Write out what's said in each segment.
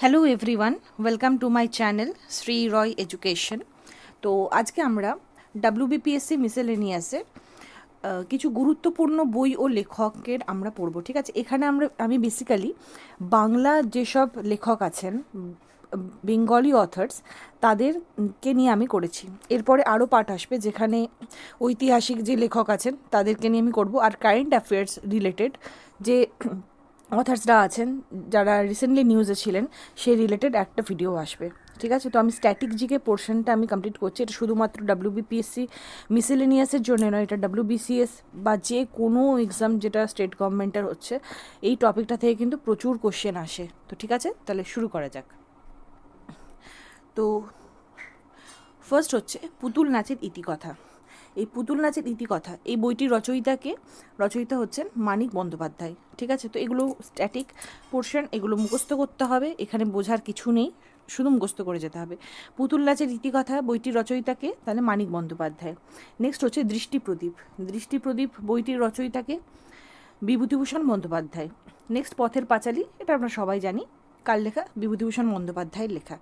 Hello everyone, welcome to my channel Shri Roy education. তো আজকে আমরা ডাব্লিউবিপিএসসি মিসেলেনিয়াসের কিছু গুরুত্বপূর্ণ বই ও লেখকের আমরা পড়ব। ঠিক আছে, এখানে আমি বেসিক্যালি বাংলা যেসব লেখক আছেন, বেঙ্গলি অথার্স, তাদেরকে নিয়ে আমি করেছি। এরপরে আরও পার্ট আসবে যেখানে ঐতিহাসিক যে লেখক আছেন তাদেরকে নিয়ে আমি করব, আর কারেন্ট অ্যাফেয়ার্স রিলেটেড যে অথার্সরা আছেন যারা রিসেন্টলি নিউজে ছিলেন সেই রিলেটেড একটা ভিডিও আসবে। ঠিক আছে, তো আমি স্ট্যাটিক জিকে পোর্শনটা আমি কমপ্লিট করছি। এটা শুধুমাত্র ডাব্লিউবিপিএসসি মিসেলেনিয়াসের জন্য নয়, এটা ডাব্লিউবিসিএস বা যে কোনো এক্সাম যেটা স্টেট গভর্নমেন্টের হচ্ছে, এই টপিকটা থেকে কিন্তু প্রচুর কোশ্চেন আসে। তো ঠিক আছে, তাহলে শুরু করা যাক। তো ফার্স্ট হচ্ছে পুতুল নাচের ইতিকথা। এই পুতুল নাচের ইতিকথা এই বইটির রচয়িতা হচ্ছেন মানিক বন্দ্যোপাধ্যায়। ঠিক আছে, তো এগুলো স্ট্যাটিক পোর্শন, এগুলো মুখস্থ করতে হবে, এখানে বোঝার কিছু নেই, শুধু মুখস্থ করে যেতে হবে। পুতুল নাচের ইতিকথা বইটির রচয়িতাকে, তাহলে মানিক বন্দ্যোপাধ্যায়। নেক্সট হচ্ছে দৃষ্টিপ্রদীপ বইটির রচয়িতাকে বিভূতিভূষণ বন্দ্যোপাধ্যায়। নেক্সট পথের পাঁচালী, এটা আমরা সবাই জানি, কার লেখা? বিভূতিভূষণ বন্দ্যোপাধ্যায়ের লেখা।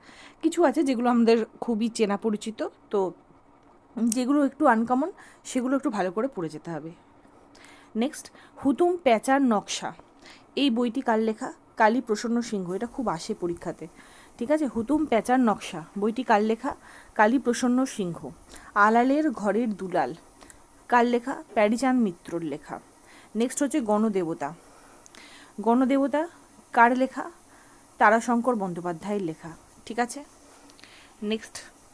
কিছু আছে যেগুলো আমাদের খুবই চেনা পরিচিত, তো যেগুলো একটু আনকমন সেগুলো একটু ভালো করে পড়ে যেতে হবে। নেক্সট হুতুম প্যাঁচার নকশা, এই বইটি কার লেখা? কালী প্রসন্ন সিংহ। এটা খুব আসে পরীক্ষাতে। ঠিক আছে, হুতুম প্যাঁচার নকশা বইটি কার লেখা? কালী প্রসন্ন সিংহ। আলালের ঘরের দুলাল, কার লেখা? প্যারীচাঁদ মিত্রর লেখা। নেক্সট হচ্ছে গণদেবতা কার লেখা? তারাশঙ্কর বন্দ্যোপাধ্যায়ের লেখা। ঠিক আছে,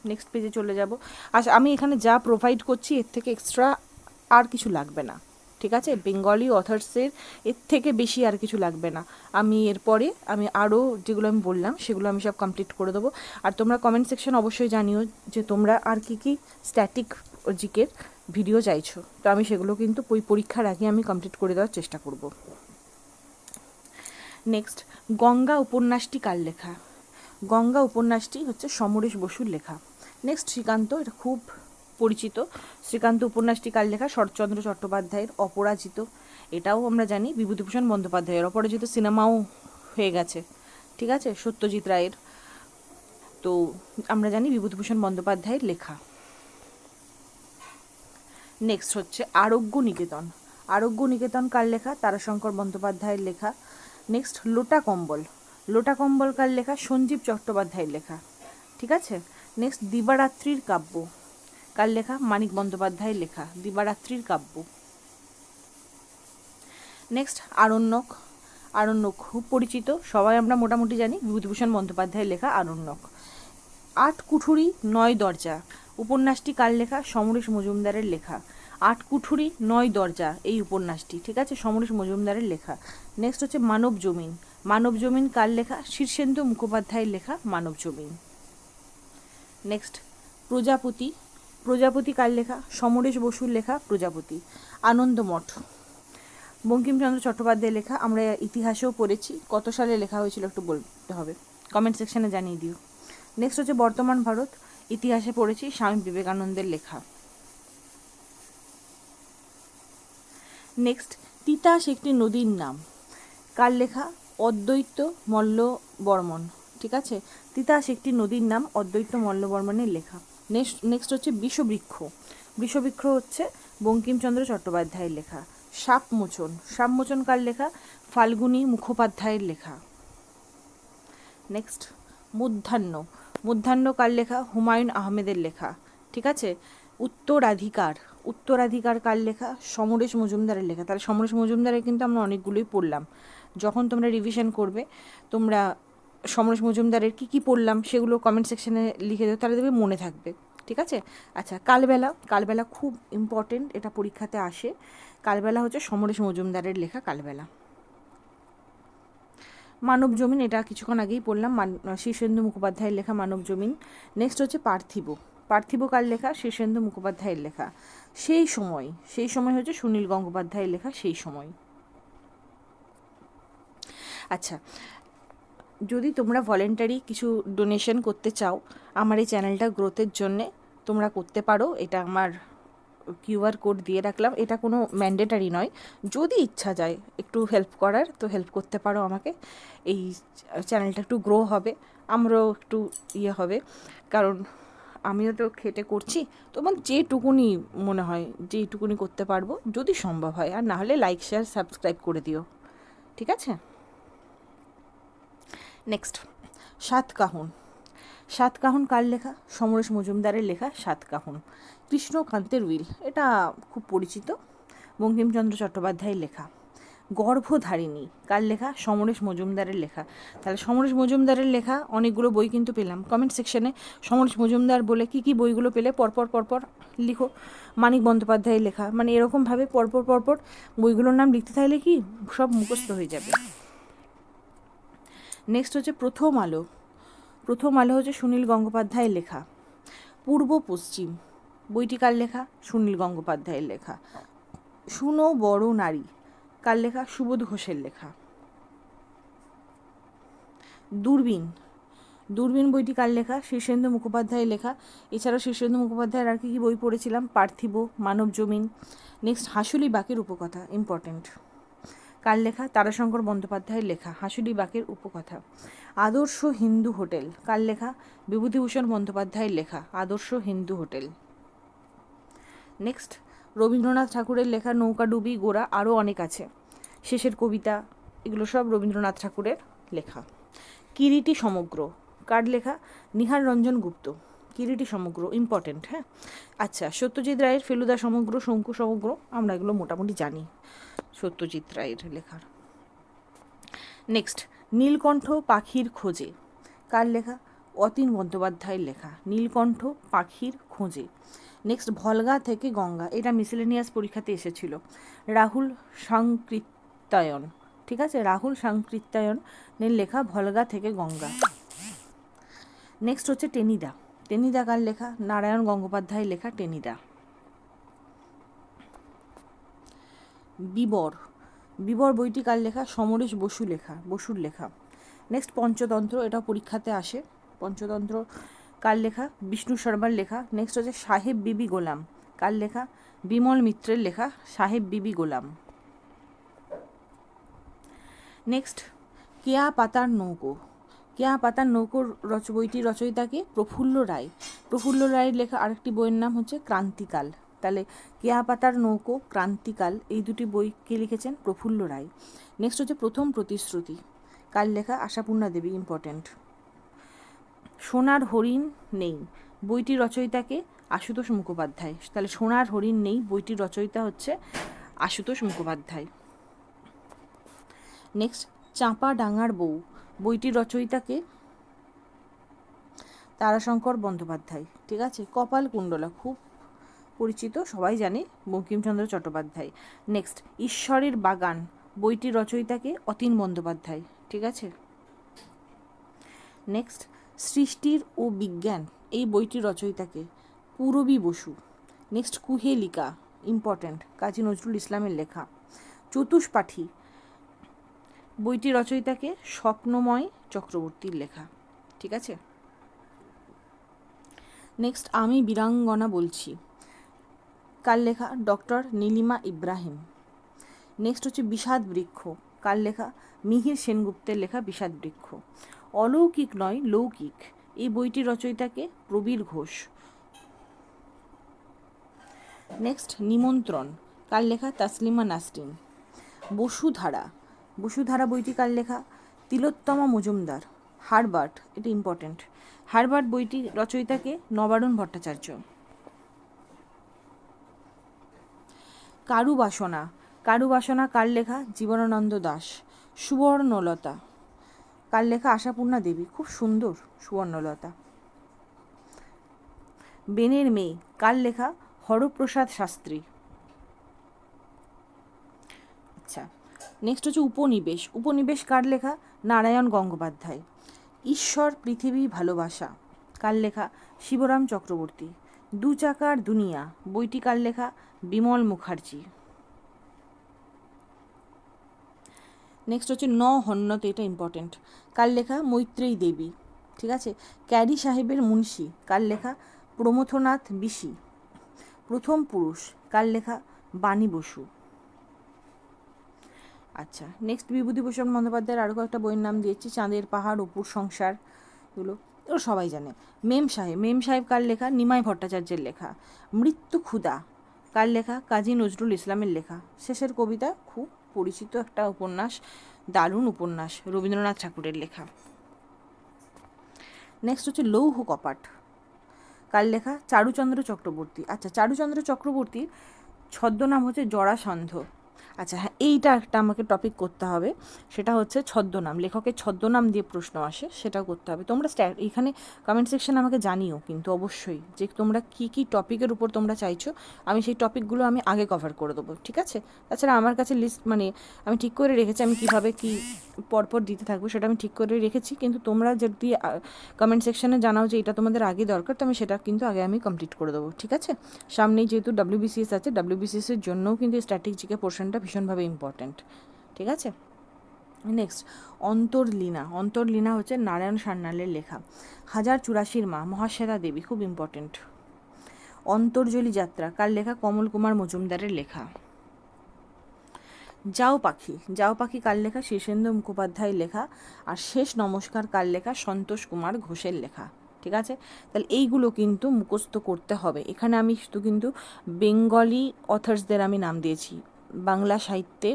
নেক্সট পেজে চলে যাব। আচ্ছা, আমি এখানে যা প্রোভাইড করছি এর থেকে এক্সট্রা আর কিছু লাগবে না। ঠিক আছে, বেঙ্গলি অথার্সের এর থেকে বেশি আর কিছু লাগবে না। আমি এরপরে আরও যেগুলো আমি বললাম সেগুলো আমি সব কমপ্লিট করে দেবো। আর তোমরা কমেন্ট সেকশন অবশ্যই জানিও যে তোমরা আর কি স্ট্যাটিক জিকের ভিডিও চাইছো, তো আমি সেগুলো কিন্তু ওই পরীক্ষার আগে আমি কমপ্লিট করে দেওয়ার চেষ্টা করব। নেক্সট গঙ্গা উপন্যাসটি কার লেখা? গঙ্গা উপন্যাসটি হচ্ছে সমরেশ বসুর লেখা। নেক্সট শ্রীকান্ত, এটা খুব পরিচিত। শ্রীকান্ত উপন্যাসটি কার লেখা? শরৎচন্দ্র চট্টোপাধ্যায়ের। অপরাজিত, এটাও আমরা জানি বিভূতিভূষণ বন্দ্যোপাধ্যায়ের। অপরাজিত সিনেমাও হয়ে গেছে। ঠিক আছে, সত্যজিৎ রায়ের। তো আমরা জানি বিভূতিভূষণ বন্দ্যোপাধ্যায়ের লেখা। নেক্সট হচ্ছে আরোগ্য নিকেতন কার লেখা? তারাশঙ্কর বন্দ্যোপাধ্যায়ের লেখা। নেক্সট লোটা কম্বল কার লেখা? সঞ্জীব চট্টোপাধ্যায়ের লেখা। ঠিক আছে, নেক্সট দিবারাত্রির কাব্য কার লেখা? মানিক বন্দ্যোপাধ্যায়ের লেখা দিবারাত্রির কাব্য। নেক্সট আরণ্যক খুব পরিচিত, সবাই আমরা মোটামুটি জানি, বিভূতিভূষণ বন্দ্যোপাধ্যায়ের লেখা আরণ্যক। আট কুঠুরি নয় দরজা উপন্যাসটি কার লেখা? সমরেশ মজুমদারের লেখা। আট কুঠুরি নয় দরজা এই উপন্যাসটি, ঠিক আছে, সমরেশ মজুমদারের লেখা। নেক্সট হচ্ছে মানব জমিন কার লেখা? শীর্ষেন্দু মুখোপাধ্যায়ের লেখা মানব জমিন। নেক্সট প্রজাপতি কার লেখা? সমরেশ বসুর লেখা প্রজাপতি। আনন্দমঠ বঙ্কিমচন্দ্র চট্টোপাধ্যায়ের লেখা। আমরা ইতিহাসেও পড়েছি, কত সালে লেখা হয়েছিল একটু বলতে হবে, কমেন্ট সেকশনে জানিয়ে দিও। নেক্সট হচ্ছে বর্তমান ভারত, ইতিহাসে পড়েছি, স্বামী বিবেকানন্দের লেখা। নেক্সট তিতাস একটি নদীর নাম কার লেখা? অদ্বৈত মল্ল বর্মন। ঠিক আছে, তিতাস একটি নদীর নাম অদ্বৈত মল্ল বর্মনের লেখা। নেক্সট হচ্ছে বিষবৃক্ষ হচ্ছে বঙ্কিমচন্দ্র চট্টোপাধ্যায়ের লেখা। সাপমোচন কার লেখা? ফাল্গুনী মুখোপাধ্যায়ের লেখা। নেক্সট মধ্যাহ্ন কার লেখা? হুমায়ুন আহমেদের লেখা। ঠিক আছে, উত্তরাধিকার কার লেখা? সমরেশ মজুমদারের লেখা। তাহলে সমরেশ মজুমদারের কিন্তু আমরা অনেকগুলোই পড়লাম। যখন তোমরা রিভিশন করবে, তোমরা সমরেশ মজুমদারের কী পড়লাম সেগুলো কমেন্ট সেকশনে লিখে দেবে, তাহলে দেখবে মনে থাকবে। ঠিক আছে, আচ্ছা, কালবেলা খুব ইম্পর্টেন্ট, এটা পরীক্ষাতে আসে। কালবেলা হচ্ছে সমরেশ মজুমদারের লেখা কালবেলা। মানব জমিন, এটা কিছুক্ষণ আগেই পড়লাম, শীর্ষেন্দু মুখোপাধ্যায়ের লেখা মানব জমিন। নেক্সট হচ্ছে পার্থিব কার লেখা? শীর্ষেন্দু মুখোপাধ্যায়ের লেখা। সেই সময় হচ্ছে সুনীল গঙ্গোপাধ্যায়ের লেখা সেই সময়। আচ্ছা, যদি তোমরা ভলেন্টারি কিছু ডোনেশন করতে চাও আমার এই চ্যানেলটা গ্রোথের জন্যে, তোমরা করতে পারো। এটা আমার কিউআর কোড দিয়ে রাখলাম, এটা কোনো ম্যান্ডেটারি নয়, যদি ইচ্ছা যায় একটু হেল্প করার তো হেল্প করতে পারো আমাকে, এই চ্যানেলটা একটু গ্রো হবে, আমরাও একটু ইয়ে হবে, কারণ আমিও তো খেটে করছি, তো আমার যেটুকুনি মনে হয় যেইটুকুনি করতে পারবো যদি সম্ভব হয়, আর না হলে লাইক শেয়ার সাবস্ক্রাইব করে দিও, ঠিক আছে। নেক্সট, সাতকাহন। সাতকাহন কার লেখা? সমরেশ মজুমদারের লেখা সাতকাহন। কৃষ্ণকান্তের উইল, এটা খুব পরিচিত, বঙ্কিমচন্দ্র চট্টোপাধ্যায়ের লেখা। গর্ভধারিণী কার লেখা? সমরেশ মজুমদারের লেখা। তাহলে সমরেশ মজুমদারের লেখা অনেকগুলো বই কিন্তু পেলাম, কমেন্ট সেকশনে সমরেশ মজুমদার বলে কী কী বইগুলো পেলে পরপর লিখো। মানিক বন্দ্যোপাধ্যায়ের লেখা, মানে এরকমভাবে পরপর বইগুলোর নাম লিখতে থাকলে কি সব মুখস্থ হয়ে যাবে। নেক্সট হচ্ছে প্রথম আলো। প্রথম আলো হচ্ছে সুনীল গঙ্গোপাধ্যায়ের লেখা। পূর্ব পশ্চিম বইটি কার লেখা? সুনীল গঙ্গোপাধ্যায়ের লেখা। শুনো বড় নারী কার লেখা? সুবোধ ঘোষের লেখা। দূরবীন, দূরবীন বইটি কার লেখা? শীর্ষেন্দু মুখোপাধ্যায়ের লেখা। এছাড়াও শীর্ষেন্দু মুখোপাধ্যায়ের আর কী বই পড়েছিলাম? পার্থিব, মানব জমিন। নেক্সট, হাঁসুলি বাকের উপকথা, ইম্পর্টেন্ট, কার লেখা? তারাশঙ্কর বন্দ্যোপাধ্যায়ের লেখা হাঁসুলি বাকের উপকথা। আদর্শ হিন্দু হোটেল কার লেখা? বিভূতিভূষণ বন্দ্যোপাধ্যায়ের লেখা আদর্শ হিন্দু হোটেল। নেক্সট, রবীন্দ্রনাথ ঠাকুরের লেখা নৌকাডুবি, গোরা, আরও অনেক আছে, শেষের কবিতা, এগুলো সব রবীন্দ্রনাথ ঠাকুরের লেখা। কিরিটি সমগ্র কার লেখা? নিহার রঞ্জন গুপ্ত। কিরিটি সমগ্র ইম্পর্টেন্ট, হ্যাঁ। আচ্ছা, সত্যজিৎ রায়ের ফেলুদা সমগ্র, শঙ্কু সমগ্র, আমরা এগুলো মোটামুটি জানি সত্যজিৎ রায়ের লেখার। নেক্সট, নীলকণ্ঠ পাখির খোঁজে কার লেখা? অতীন বন্দ্যোপাধ্যায়ের লেখা নীলকণ্ঠ পাখির খোঁজে। নেক্সট, ভলগা থেকে গঙ্গা, এটা মিসেলেনিয়াস পরীক্ষাতে এসেছিল, রাহুল সংকৃত্যায়ন, ঠিক আছে, রাহুল সংকৃত্যায়নের লেখা ভলগা থেকে গঙ্গা। নেক্সট হচ্ছে টেনিদা। টেনিদা কার লেখা? নারায়ণ গঙ্গোপাধ্যায়ের লেখা টেনিদা। বিবর, বিবর বইটি কার লেখা? সমরেশ বসুর লেখা। নেক্সট, পঞ্চতন্ত্র, এটা পরীক্ষাতে আসে, পঞ্চতন্ত্র কার লেখা? বিষ্ণু শর্মার লেখা। নেক্সট হচ্ছে সাহেব বিবি গোলাম কার লেখা? বিমল মিত্রের লেখা সাহেব বিবি গোলাম। নেক্সট, কেয়া পাতার নৌকো। কেয়া পাতার নৌকোর বইটির রচয়িতাকে? প্রফুল্ল রায়। প্রফুল্ল রায়ের লেখা আরেকটি বইয়ের নাম হচ্ছে ক্রান্তিকাল। তাহলে কেয়া পাতার নৌকো, ক্রান্তিকাল, এই দুটি বই কে লিখেছেন? প্রফুল্ল রায়। নেক্সট হচ্ছে প্রথম প্রতিশ্রুতি কার লেখা? আশাপূর্ণা দেবী, ইম্পর্টেন্ট। সোনার হরিণ নেই বইটির রচয়িতাকে? আশুতোষ মুখোপাধ্যায়। তাহলে সোনার হরিণ নেই বইটির রচয়িতা হচ্ছে আশুতোষ মুখোপাধ্যায়। নেক্সট, চাঁপা ডাঙার বউ বইটির রচয়িতাকে? তারাশঙ্কর বন্দ্যোপাধ্যায়, ঠিক আছে। কপাল কুণ্ডলা খুব পরিচিত, সবাই জানে, বঙ্কিমচন্দ্র চট্টোপাধ্যায়। নেক্সট, ঈশ্বরের বাগান বইটির রচয়িতাকে? অতীন বন্দ্যোপাধ্যায়, ঠিক আছে। নেক্সট, সৃষ্টির ও বিজ্ঞান এই বইটির রচয়িতাকে? পূরবী বসু। নেক্সট, কুহেলিকা, ইম্পর্ট্যান্ট, কাজী নজরুল ইসলামের লেখা। চতুষ্পাঠী বইটির রচয়িতাকে? স্বপ্নময় চক্রবর্তীর লেখা, ঠিক আছে। নেক্সট, আমি বীরাঙ্গনা বলছি কার লেখা? ডক্টর নীলিমা ইব্রাহিম। নেক্সট হচ্ছে বিষাদ বৃক্ষ কার লেখা? মিহির সেনগুপ্তের লেখা বিষাদ বৃক্ষ। অলৌকিক নয় লৌকিক এই বইটির রচয়িতাকে? প্রবীর ঘোষ। নেক্সট, নিমন্ত্রণ কার লেখা? তাসলিমা নাসরিন। বসুধারা, বসুধারা বইটি কার লেখা? তিলোত্তমা মজুমদার। হারবার্ট, এটা ইম্পর্টেন্ট, হারবার্ট বইটি রচয়িতাকে? নবারুণ ভট্টাচার্য। কারুবাসনা, কারুবাসনা কার লেখা? জীবনানন্দ দাশ। সুবর্ণলতা কার লেখা? আশাপূর্ণা দেবী, খুব সুন্দর সুবর্ণলতা। বেনের মেয়ে কার লেখা? হরপ্রসাদ শাস্ত্রী। আচ্ছা, নেক্সট হচ্ছে উপনিবেশ। উপনিবেশ কার লেখা? নারায়ণ গঙ্গোপাধ্যায়। ঈশ্বর পৃথিবী ভালোবাসা কার লেখা? শিবরাম চক্রবর্তী। দু চাকার দুনিয়া বইটি কার লেখা? বিমল মুখার্জি। নেক্সট হচ্ছে ন হন্যতে, এটা ইম্পর্টেন্ট, কার লেখা? মৈত্রেয়ী দেবী, ঠিক আছে। ক্যারি সাহেবের মুন্সি কার লেখা? প্রমথনাথ বিশি। প্রথম পুরুষ কার লেখা? বাণী বসু। আচ্ছা, নেক্সট বিভূতিভূষণ বন্দ্যোপাধ্যায়ের আরও কয়েকটা বইয়ের নাম দিয়েছি, চাঁদের পাহাড়, অপুর সংসার, এগুলো এগুলো সবাই জানে। মেম সাহেব কার লেখা? নিমাই ভট্টাচার্যের লেখা। মৃত্যু ক্ষুধা কার লেখা? কাজী নজরুল ইসলামের লেখা। শেষের কবিতা খুব পরিচিত একটা উপন্যাস, দারুণ উপন্যাস, রবীন্দ্রনাথ ঠাকুরের লেখা। নেক্সট হচ্ছে লৌহ কপাট কার লেখা? চারুচন্দ্র চক্রবর্তী। আচ্ছা, চারুচন্দ্র চক্রবর্তীর ছদ্মনাম হচ্ছে জরাসন্ধ। আচ্ছা হ্যাঁ, এইটা একটা আমাকে টপিক করতে হবে, সেটা হচ্ছে ছদ্মনাম, লেখকের ছদ্মনাম দিয়ে প্রশ্ন আসে, সেটাও করতে হবে। তোমরা এখানে কমেন্ট সেকশানে আমাকে জানিও কিন্তু অবশ্যই যে তোমরা কী কী টপিকের উপর তোমরা চাইছো, আমি সেই টপিকগুলো আমি আগে কভার করে দেবো, ঠিক আছে? তাছাড়া আমার কাছে লিস্ট মানে আমি ঠিক করে রেখেছি আমি কীভাবে কী পরপর দিতে থাকবো, সেটা আমি ঠিক করে রেখেছি, কিন্তু তোমরা যদি কমেন্ট সেকশানে জানাও যে এটা তোমাদের আগে দরকার, তো আমি সেটা কিন্তু আগে আমি কমপ্লিট করে দেবো, ঠিক আছে? সামনেই যেহেতু WBCS আছে, WBCSের জন্যও কিন্তু স্ট্র্যাটেজিকে পোর্শনটা ভীষণভাবে ইম্পর্ট্যান্ট, ঠিক আছে? নেক্সট অন্তর্লীনা হচ্ছে নারায়ণ সান্যালের লেখা। 1084 মা মহাশ্বেতা দেবী, খুব ইম্পর্ট্যান্ট। অন্তর্জলি যাত্রা কার লেখা? কমল কুমার মজুমদারের লেখা। যাও পাখি কার লেখা? শীর্ষেন্দু মুখোপাধ্যায়ের লেখা। আর শেষ নমস্কার কার লেখা? সন্তোষ কুমার ঘোষের লেখা, ঠিক আছে? তাহলে এইগুলো কিন্তু মুখস্থ করতে হবে। এখানে আমি শুধু কিন্তু বেঙ্গলি অথার্সদের আমি নাম দিয়েছি, বাংলা সাহিত্যে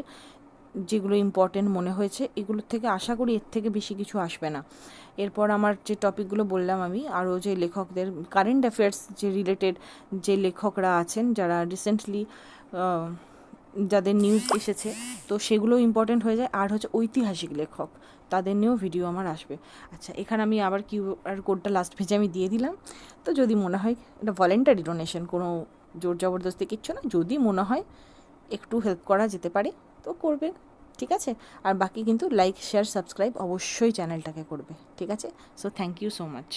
যেগুলো ইম্পর্টেন্ট মনে হয়েছে, এগুলোর থেকে আশা করি এর থেকে বেশি কিছু আসবে না। এরপর আমার যে টপিকগুলো বললাম আমি, আরও যে লেখকদের কারেন্ট অ্যাফেয়ার্স যে রিলেটেড যে লেখকরা আছেন, যারা রিসেন্টলি যাদের নিউজ এসেছে, তো সেগুলো ইম্পর্টেন্ট হয়ে যায়। আর হচ্ছে ঐতিহাসিক লেখক, তাদের নিয়েও ভিডিও আমার আসবে। আচ্ছা, এখানে আমি আবার কিউআর কোডটা লাস্ট পেজে আমি দিয়ে দিলাম। তো যদি মনে হয়, এটা ভলেন্টারি ডোনেশন, কোনো জোর জবরদস্তি কিচ্ছু না, যদি মনে হয় একটু হেল্প করা যেতে পারে তো করবে, ঠিক আছে? আর বাকি কিন্তু লাইক, শেয়ার, সাবস্ক্রাইব অবশ্যই চ্যানেলটাকে করবে, ঠিক আছে? So thank you so much.